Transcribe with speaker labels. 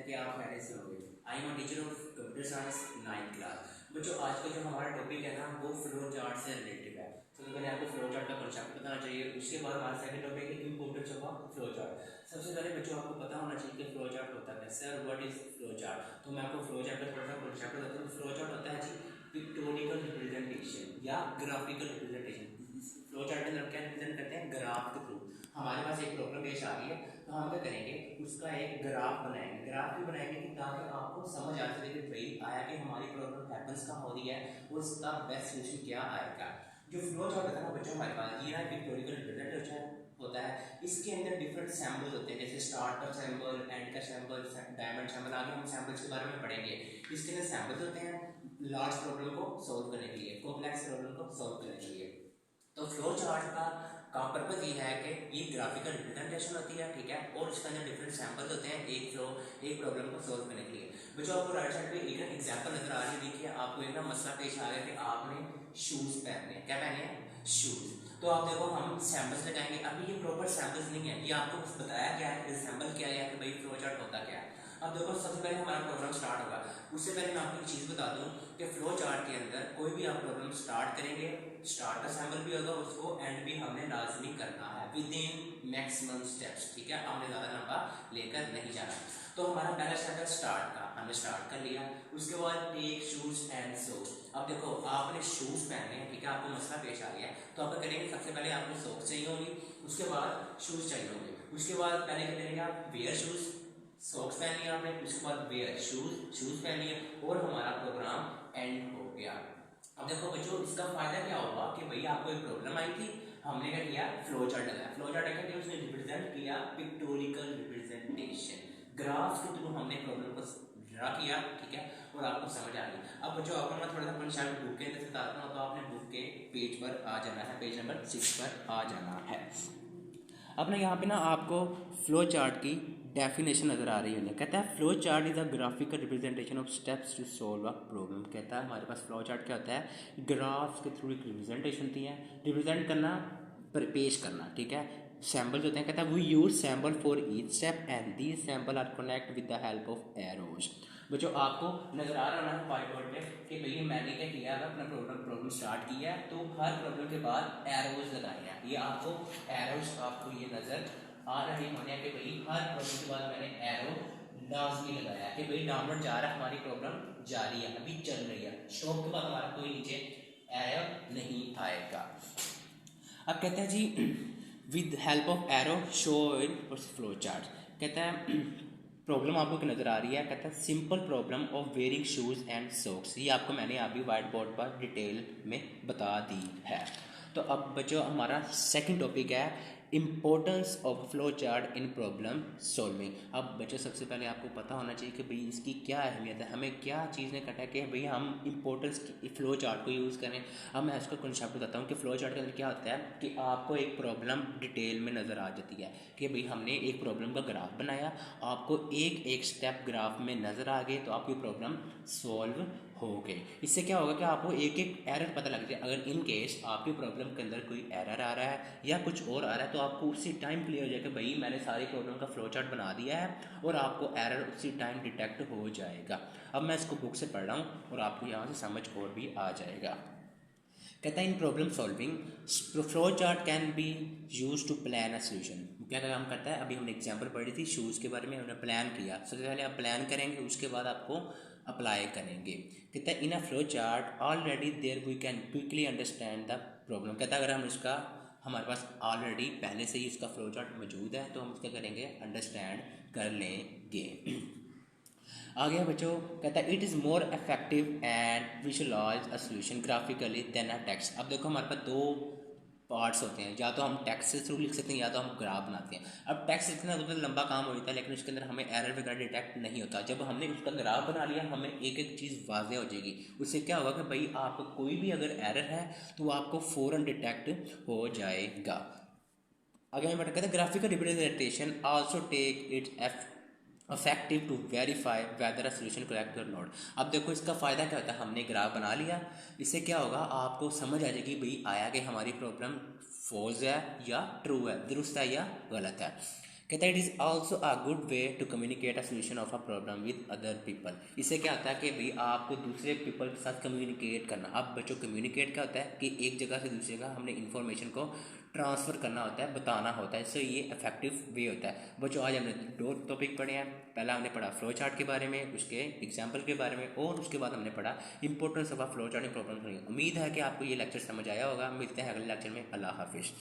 Speaker 1: हैं कि आप पहले से होंगे। I am a teacher of computer science 9th class. बच्चों आज का जो हमारा टॉपिक है ना वो फ्लो चार्ट से रिलेटेड है। सबसे पहले आपको फ्लो चार्ट का कॉन्सेप्ट बताना चाहिए। उसके बाद हमारा सेकंड टॉपिक है इंपॉर्टेंस ऑफ फ्लो चार्ट। सबसे पहले बच्चों आपको पता होना चाहिए कि फ्लो चार्ट होता है कैसे और व्हाट इज फ्लो चार्ट। तो मैं आपको फ्लो चार्ट का थोड़ा सा कॉन्सेप्ट बताता हूँ। फ्लो चार्ट होता है जी पिक्टोरिकल रिप्रेजेंटेशन या ग्राफिकल रिप्रेजेंटेशन। फ्लो चार्ट के अंदर क्या रिप्रेजेंट करते हैं, ग्राफ के थ्रू। हमारे पास एक प्रॉब्लम पेश आ रही है तो हम क्या करेंगे, उसका एक ग्राफ बनाएंगे। ग्राफ भी बनाएंगे कि ताकि आपको समझ आ सके कि भाई आया कि हमारी प्रॉब्लम हैपेंस कहाँ हो रही है और उसका बेस्ट सोल्यूशन क्या आएगा। जो फ्लो चार्ट होता है ना बच्चों हमारे पास ये ना पिक्टोरिकल रिप्रेजेंटेशन होता है। इसके अंदर डिफरेंट सैम्पल्स होते हैं, जैसे स्टार्ट का सैम्पल, एंड का सैम्पल, डायमंड सैम्पल। आगे हम सैम्पल्स के बारे में पढ़ेंगे। इसके अंदर सैम्पल्स होते हैं लार्ज प्रॉब्लम को सॉल्व करने के लिए, कॉम्प्लेक्स प्रॉब्लम को सॉल्व करने के लिए। तो फ्लो चार्ट का पर्पज ये है कि ये ग्राफिकल रिप्रेजेंटेशन होती है, ठीक है, और इसके अंदर डिफरेंट सैंपल्स होते हैं एक प्रॉब्लम को सॉल्व करने के लिए। बच्चों आपको राइट साइड पे एक एग्जांपल नजर आ रही है। देखिए आपको एक ना मसला पेश आ गया कि आपने शूज पहने हैं। क्या पहने हैं? शूज। तो आप देखो हम सैंपल्स लगाएंगे। अभी ये प्रॉपर सैंपल्स नहीं है, ये आपको बताया गया है सैंपल क्या है कि भाई फ्लो चार्ट होता क्या है। अब देखो सबसे पहले हमारा प्रोग्राम स्टार्ट होगा। उससे पहले मैं आपको एक चीज बता दूं कि फ्लो चार्ट के अंदर कोई भी आप प्रॉब्लम स्टार्ट करेंगे, स्टार्ट का सैंपल भी होगा, उसको एंड भी हमने लाजमी करना है विद इन मैक्सिमम स्टेप्स, ठीक है, हमने ज्यादा लंबा लेकर नहीं जाना। तो हमारा पहला स्टेप है स्टार्ट का, हमने स्टार्ट कर लिया। उसके बाद टेक शूज एंड सॉक्स। अब देखो आपने शूज पहने हैं, ठीक है, आपको मसला पेश आ गया तो आप करेंगे सबसे पहले आपको सॉक्स चाहिए होंगी, उसके बाद शूज चाहिए होंगे। उसके बाद पहले क्या करेंगे आप, वेयर शूज, सॉक्स पहन लिया आपने, उसके बाद वेयर शूज पहन लिए और हमारा प्रोग्राम एंड हो गया। अब देखो बच्चों इसका फायदा क्या होगा कि भाई आपको एक प्रॉब्लम आई थी, हमने क्या किया, फ्लो चार्ट लगाया। फ्लो चार्ट क्या किया, उसने रिप्रेजेंट किया पिक्टोरिकल रिप्रेजेंटेशन, ग्राफ के थ्रू हमने प्रॉब्लम को ड्रा किया, ठीक है, और आपको समझ आ गई। अब बच्चों आपको मैं थोड़ा सा कॉन्सेप्ट बुक के अंदर से बताता हूँ, तो आपने बुक के पेज पर आ जाना है, पेज नंबर 6 पर आ जाना है। अब ना यहाँ पे ना आपको फ्लो चार्ट की डेफिनेशन नजर आ रही है। कहता है flow chart is a graphical representation of steps to solve a problem. कहता है हमारे पास फ्लो चार्ट क्या होता है, ग्राफ्स के थ्रू एक रिप्रेजेंटेशन होती है, रिप्रेजेंट करना, पेश करना, ठीक है, सैम्पल्स होते हैं। कहता है we use sample for each step and these sample are connect with the help of arrows. बच्चों आपको नजर आ रहा है व्हाइट बोर्ड पे कि भैया मैंने क्या किया है, अपना प्रॉब्लम स्टार्ट किया है, तो हर प्रॉब्लम के बाद एरोज लगाए हैं। ये आपको एरोज आपको ये नजर आ रहे होने कि भाई हर प्रॉब्लम के बाद मैंने एरो लाजमी लगाया कि भाई डाउनवर्ड जा रहा है, हमारी प्रॉब्लम जारी है, अभी चल रही है, स्टॉप के बाद हमारा कोई नीचे एरर नहीं आएगा। अब कहते हैं जी with help of arrow show in flow chart. कहता है प्रॉब्लम आपको नजर आ रही है, कहता है simple problem of wearing shoes and socks. ये आपको मैंने अभी व्हाइट बोर्ड पर डिटेल में बता दी है। तो अब बच्चों हमारा सेकंड टॉपिक है importance of flow chart in problem solving. अब बच्चों सबसे पहले आपको पता होना चाहिए कि भाई इसकी क्या अहमियत है, हमें क्या चीज़ ने कटा कि भाई हम इम्पोर्टेंस फ्लो चार्ट को यूज़ करें। अब मैं इसका कॉन्सेप्ट बताता हूँ कि फ्लो चार्ट के अंदर क्या होता है कि आपको एक प्रॉब्लम डिटेल में नज़र आ जाती है कि भाई हमने एक प्रॉब्लम का ग्राफ बनाया, आपको एक एक स्टेप ग्राफ में नज़र आ गए तो आपकी प्रॉब्लम सॉल्व हो गई। इससे क्या होगा कि आपको एक एक एरर पता लग जाए। अगर इन केस आपकी प्रॉब्लम के अंदर कोई एरर आ रहा है या कुछ और आ रहा है तो आपको उसी टाइम क्लियर हो जाए कि भाई मैंने सारी प्रॉब्लम का फ्लो चार्ट बना दिया है और आपको एरर उसी टाइम डिटेक्ट हो जाएगा। अब मैं इसको बुक से पढ़ रहा हूँ और आपको यहाँ से समझ और भी आ जाएगा। कहता है in problem solving flow chart can be use to plan a solution. क्या काम करता है, अभी हमने एग्जांपल पढ़ी थी शूज़ के बारे में, हमने प्लान किया। सबसे पहले आप प्लान करेंगे, उसके बाद आपको अप्लाई करेंगे। कहता है in a flow chart already there we can quickly understand the problem. कहता है अगर हम इसका हमारे पास ऑलरेडी पहले से ही इसका फ्लो चार्ट मौजूद है तो हम क्या करेंगे, अंडरस्टैंड कर लेंगे। आगे बच्चों कहता है it is more effective and visualise a solution graphically than a text. अब देखो हमारे पास दो पार्ट्स होते हैं, या तो हम टेक्स्ट से थ्रू लिख सकते हैं या तो हम ग्राफ बनाते हैं। अब टेक्स्ट लिखना तो लंबा काम हो जाता है लेकिन उसके अंदर हमें एरर वगैरह डिटेक्ट नहीं होता। जब हमने उसका ग्राफ बना लिया हमें एक एक चीज़ वाज़ेह हो जाएगी। उससे क्या होगा कि भाई आपको कोई भी अगर एरर है तो वो आपको फ़ौरन डिटेक्ट हो जाएगा। आगे मैं कहते हैं graphical representation also take it effective to verify whether a solution correct और नॉट। अब देखो इसका फ़ायदा क्या होता है, हमने ग्राफ बना लिया, इससे क्या होगा आपको समझ आ जाएगी भाई आया कि हमारी प्रॉब्लम फॉल्स है या ट्रू है, दुरुस्त है या गलत है। कहता है it is also a good way to communicate a solution of a problem with other people. इससे क्या होता है कि भाई आपको दूसरे पीपल के साथ कम्युनिकेट करना। अब बच्चों कम्युनिकेट क्या होता है कि एक जगह से दूसरी जगह हमने इन्फॉर्मेशन को ट्रांसफ़र करना होता है, बताना होता है, इससे ये इफेक्टिव वे होता है। बच्चों आज हमने दो टॉपिक पढ़े हैं। पहला हमने पढ़ा फ्लो चार्ट के बारे में, उसके एग्जाम्पल के बारे में, और उसके बाद हमने पढ़ा importance of a flow chart in problem solving. उम्मीद है कि आपको ये लेक्चर समझ आया होगा। मिलते हैं अगले लेक्चर में। अल्लाह हाफिज़।